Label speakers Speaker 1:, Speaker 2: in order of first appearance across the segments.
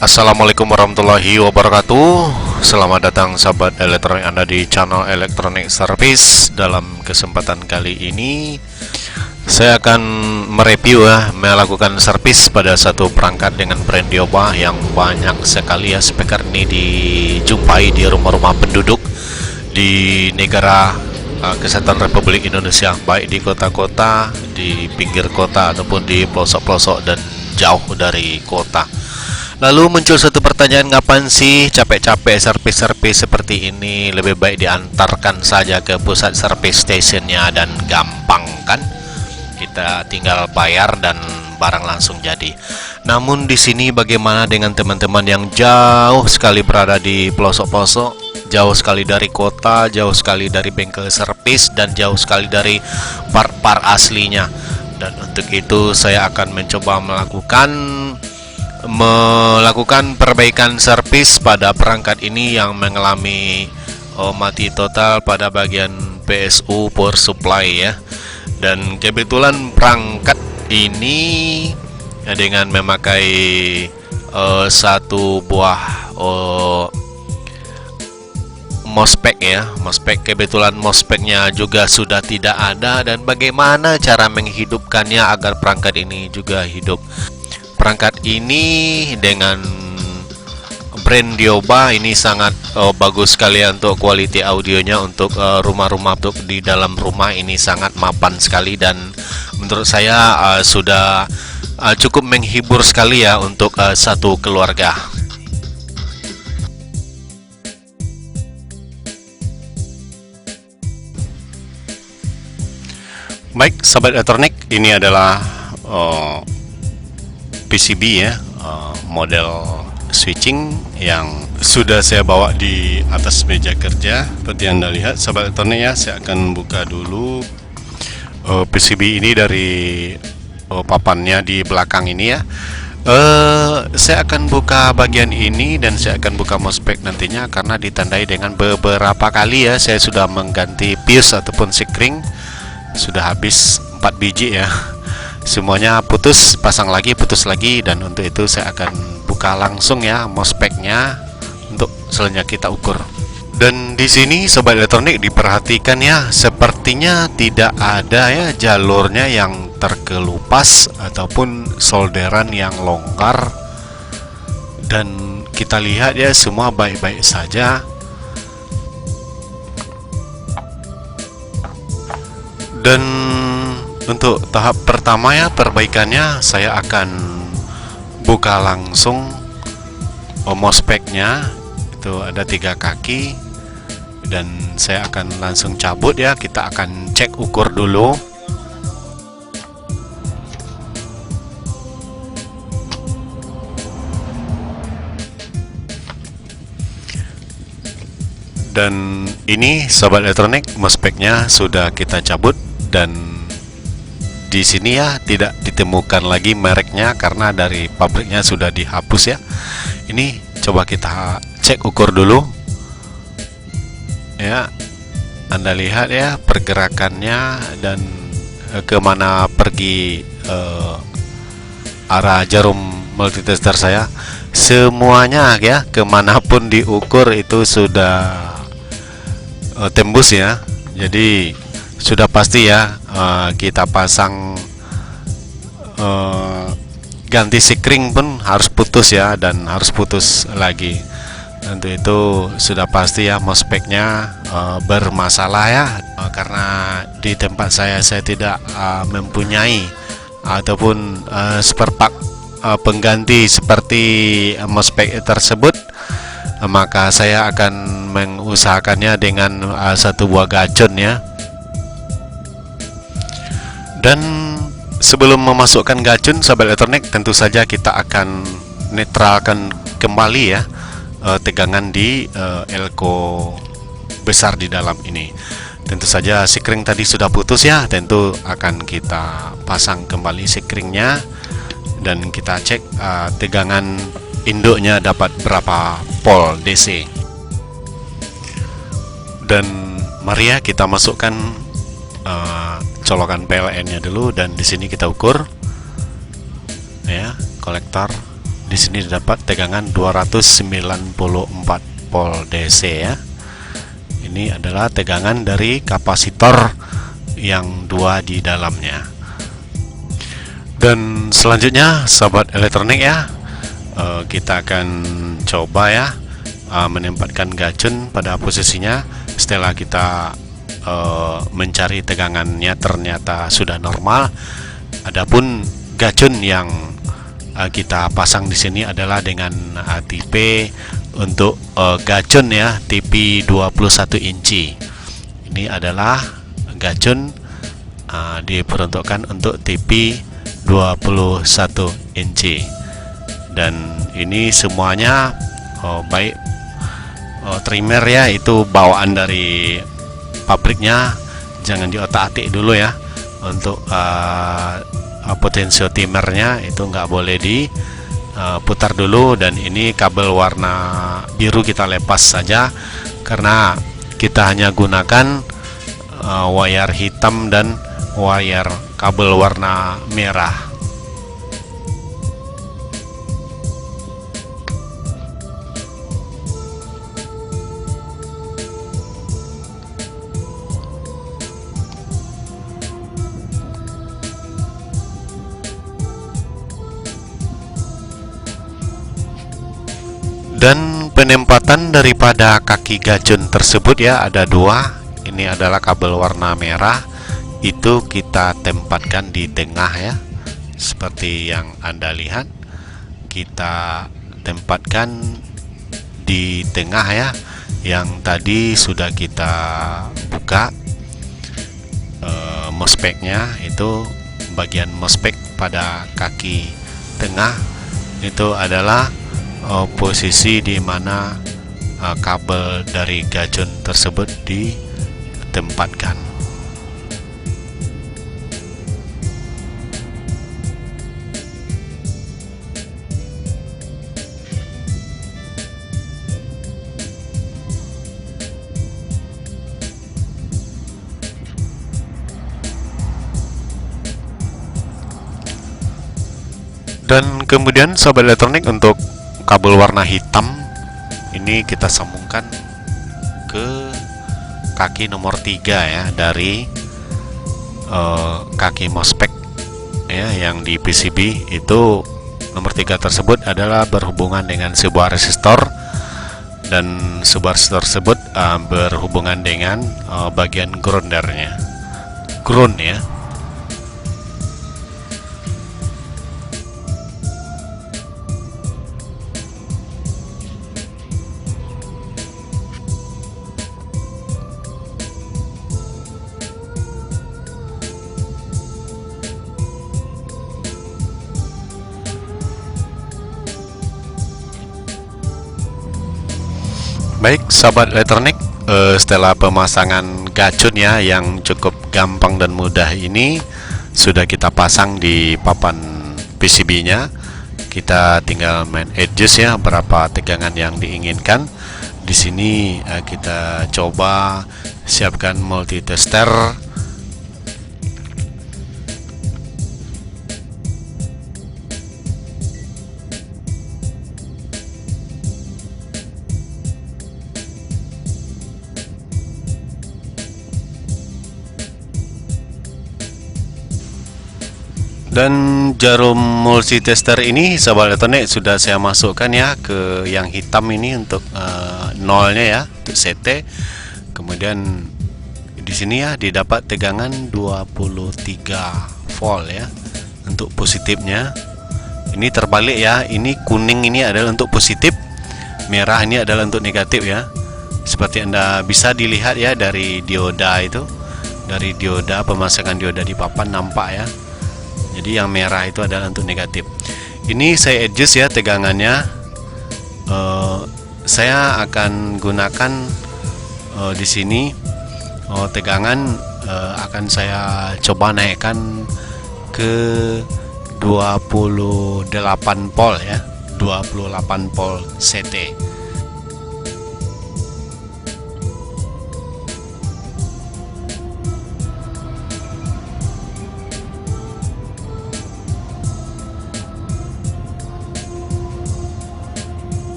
Speaker 1: Assalamualaikum warahmatullahi wabarakatuh. Selamat datang sahabat elektronik Anda di channel Electronic Service. Dalam kesempatan kali ini saya akan mereview melakukan servis pada satu perangkat dengan brand Dioba yang banyak sekali speaker ini dijumpai di rumah-rumah penduduk di negara Kesatuan Republik Indonesia, baik di kota-kota, di pinggir kota ataupun di pelosok-pelosok dan jauh dari kota. Lalu muncul satu pertanyaan, ngapain sih capek-capek servis-servis seperti ini? Lebih baik diantarkan saja ke pusat service stationnya dan gampang kan? Kita tinggal bayar dan barang langsung jadi. Namun di sini bagaimana dengan teman-teman yang jauh sekali berada di pelosok-pelosok, jauh sekali dari kota, jauh sekali dari bengkel servis, dan jauh sekali dari part-part aslinya. Dan untuk itu saya akan mencoba melakukan perbaikan servis pada perangkat ini yang mengalami mati total pada bagian PSU power supply ya. Dan kebetulan perangkat ini dengan memakai satu buah MOSFET ya. MOSFET, kebetulan MOSFET-nya juga sudah tidak ada, dan bagaimana cara menghidupkannya agar perangkat ini juga hidup. Perangkat ini dengan brand Dioba ini sangat bagus sekali untuk quality audionya, untuk rumah-rumah, untuk di dalam rumah ini sangat mapan sekali, dan menurut saya sudah cukup menghibur sekali ya untuk satu keluarga. Baik sahabat elektronik, ini adalah PCB ya, model switching yang sudah saya bawa di atas meja kerja. Seperti Anda lihat sahabat elektronik ya, saya akan buka dulu PCB ini dari papannya di belakang ini ya. Saya akan buka bagian ini dan saya akan buka MOSFET nantinya, karena ditandai dengan beberapa kali ya. Saya sudah mengganti fuse ataupun sikring, sudah habis 4 biji ya. Semuanya putus, pasang lagi, putus lagi, dan untuk itu saya akan buka langsung ya MOSFET-nya untuk selanjutnya kita ukur. Dan di sini sobat elektronik diperhatikan ya, sepertinya tidak ada ya jalurnya yang terkelupas ataupun solderan yang longgar, dan kita lihat ya semua baik-baik saja. Dan untuk tahap pertama ya perbaikannya, saya akan buka langsung MOSFET-nya. Itu ada 3 kaki, dan saya akan langsung cabut ya. Kita akan cek ukur dulu. Dan ini sobat elektronik, MOSFET-nya sudah kita cabut, dan di sini ya tidak ditemukan lagi mereknya karena dari pabriknya sudah dihapus ya. Ini coba kita cek ukur dulu ya. Anda lihat ya pergerakannya dan kemana pergi arah jarum multitester saya. Semuanya ya, kemanapun diukur itu sudah tembus ya. Jadi sudah pasti ya kita pasang ganti sikring pun harus putus ya, dan harus putus lagi. Untuk itu sudah pasti ya MOSFET-nya bermasalah ya, karena di tempat saya tidak mempunyai ataupun spare part pengganti seperti MOSFET tersebut. Maka saya akan mengusahakannya dengan satu buah gacun ya. Dan sebelum memasukkan gacun sahabat elektronik, tentu saja kita akan netralkan kembali ya tegangan di elko besar di dalam ini. Tentu saja sikring tadi sudah putus ya, tentu akan kita pasang kembali sikringnya, dan kita cek tegangan induknya dapat berapa volt DC. Dan mari ya kita masukkan colokan PLN-nya dulu, dan di sini kita ukur ya kolektor Di sini dapat tegangan 294 volt DC ya. Ini adalah tegangan dari kapasitor yang dua di dalamnya. Dan selanjutnya sahabat elektronik ya, kita akan coba ya menempatkan gacun pada posisinya setelah kita mencari tegangannya ternyata sudah normal. Adapun gacun yang kita pasang di sini adalah dengan tipe untuk gacun ya, tipe 21 inci. Ini adalah gacun diperuntukkan untuk tipe 21 inci. Dan ini semuanya baik trimmer ya, itu bawaan dari pabriknya, jangan diotak-atik dulu ya. Untuk potentiometernya itu nggak boleh diputar dulu. Dan ini kabel warna biru kita lepas saja karena kita hanya gunakan wire hitam dan wire kabel warna merah. Dan penempatan daripada kaki gacun tersebut ya ada dua. Ini adalah kabel warna merah, itu kita tempatkan di tengah ya, seperti yang Anda lihat. Kita tempatkan di tengah ya. Yang tadi sudah kita buka mospeknya, itu bagian mospek pada kaki tengah itu adalah posisi di mana kabel dari gacun tersebut ditempatkan. Dan kemudian sobat elektronik, untuk kabel warna hitam ini kita sambungkan ke kaki nomor 3 ya, dari kaki mospek ya yang di PCB. Itu nomor 3 tersebut adalah berhubungan dengan sebuah resistor, dan sebuah resistor tersebut berhubungan dengan bagian groundernya, ground ya. Baik sahabat elektronik, setelah pemasangan gacun ya yang cukup gampang dan mudah ini sudah kita pasang di papan PCB nya. Kita tinggal main adjust ya berapa tegangan yang diinginkan. Di sini kita coba siapkan multitester. Dan jarum multitester ini sahabat elektronik sudah saya masukkan ya ke yang hitam ini untuk nolnya ya, untuk CT. Kemudian di sini ya didapat tegangan 23 volt ya untuk positifnya. Ini terbalik ya, ini kuning ini adalah untuk positif, merah ini adalah untuk negatif ya. Seperti Anda bisa dilihat ya dari dioda itu, dari dioda pemasangan dioda di papan nampak ya. Jadi yang merah itu adalah untuk negatif. Ini saya adjust ya tegangannya. Saya akan gunakan di sini tegangan akan saya coba naikkan ke 28 volt ya, 28 volt CT.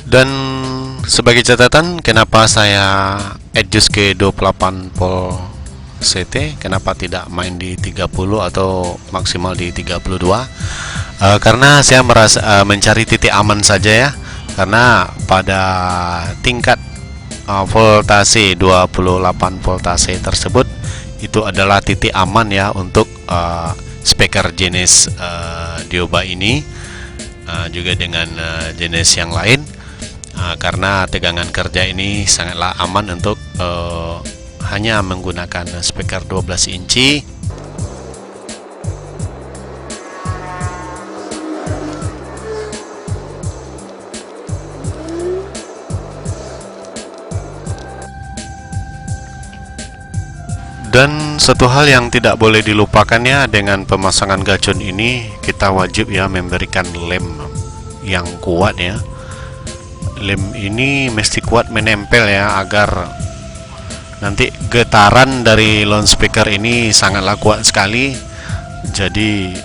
Speaker 1: Dan sebagai catatan, kenapa saya adjust ke 28 volt CT, kenapa tidak main di 30 atau maksimal di 32? Karena saya merasa mencari titik aman saja ya, karena pada tingkat voltase 28 voltase tersebut itu adalah titik aman ya untuk speaker jenis Dioba ini, juga dengan jenis yang lain. Karena tegangan kerja ini sangatlah aman untuk hanya menggunakan speaker 12 inci. Dan satu hal yang tidak boleh dilupakannya, dengan pemasangan gacon ini kita wajib ya memberikan lem yang kuat ya. Lem ini mesti kuat menempel ya, agar nanti getaran dari loudspeaker ini sangatlah kuat sekali. Jadi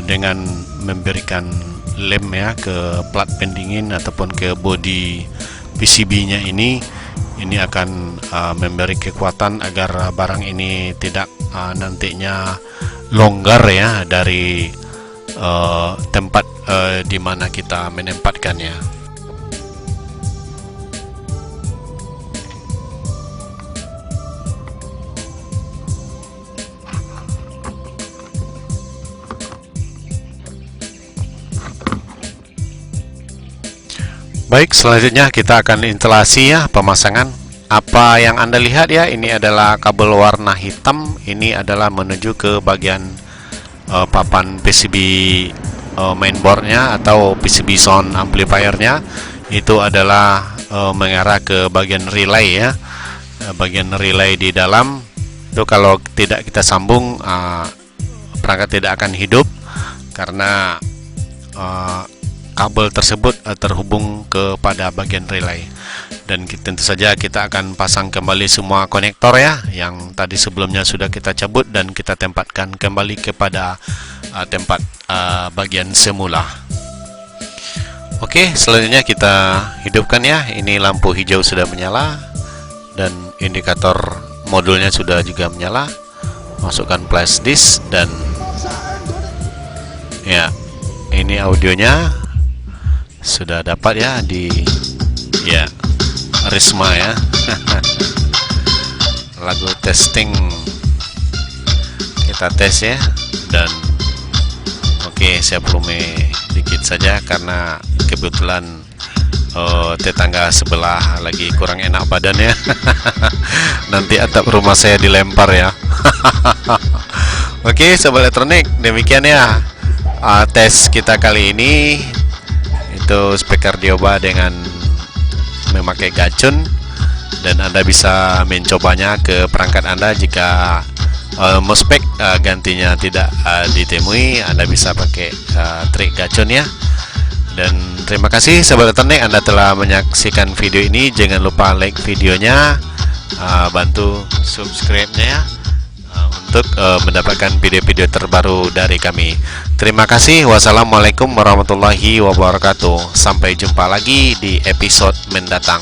Speaker 1: dengan memberikan lem ya ke plat pendingin ataupun ke bodi PCB-nya ini akan memberi kekuatan agar barang ini tidak nantinya longgar ya dari tempat di mana kita menempatkannya. Baik, selanjutnya kita akan instalasi ya, pemasangan. Apa yang Anda lihat ya, ini adalah kabel warna hitam. Ini adalah menuju ke bagian papan PCB mainboardnya atau PCB sound amplifiernya. Itu adalah mengarah ke bagian relay ya, bagian relay di dalam. Itu kalau tidak kita sambung, perangkat tidak akan hidup karena kabel tersebut terhubung kepada bagian relay. Dan tentu saja kita akan pasang kembali semua konektor ya, yang tadi sebelumnya sudah kita cabut dan kita tempatkan kembali kepada tempat bagian semula. Oke, selanjutnya kita hidupkan ya. Ini lampu hijau sudah menyala dan indikator modulnya sudah juga menyala. Masukkan flash disk dan ya, ini audionya sudah dapat ya di Risma ya. Lagu testing kita tes ya. Dan oke, saya volume dikit saja karena kebetulan tetangga sebelah lagi kurang enak badannya. Nanti atap rumah saya dilempar ya. Oke, sobat elektronik, demikian ya tes kita kali ini. Itu speaker Dioba dengan memakai gacon, dan Anda bisa mencobanya ke perangkat Anda. Jika mospek gantinya tidak ditemui, Anda bisa pakai trik gacon ya. Dan terima kasih sahabat elektronik, Anda telah menyaksikan video ini. Jangan lupa like videonya, bantu subscribe-nya ya, untuk mendapatkan video-video terbaru dari kami. Terima kasih. Wassalamualaikum warahmatullahi wabarakatuh. Sampai jumpa lagi di episode mendatang.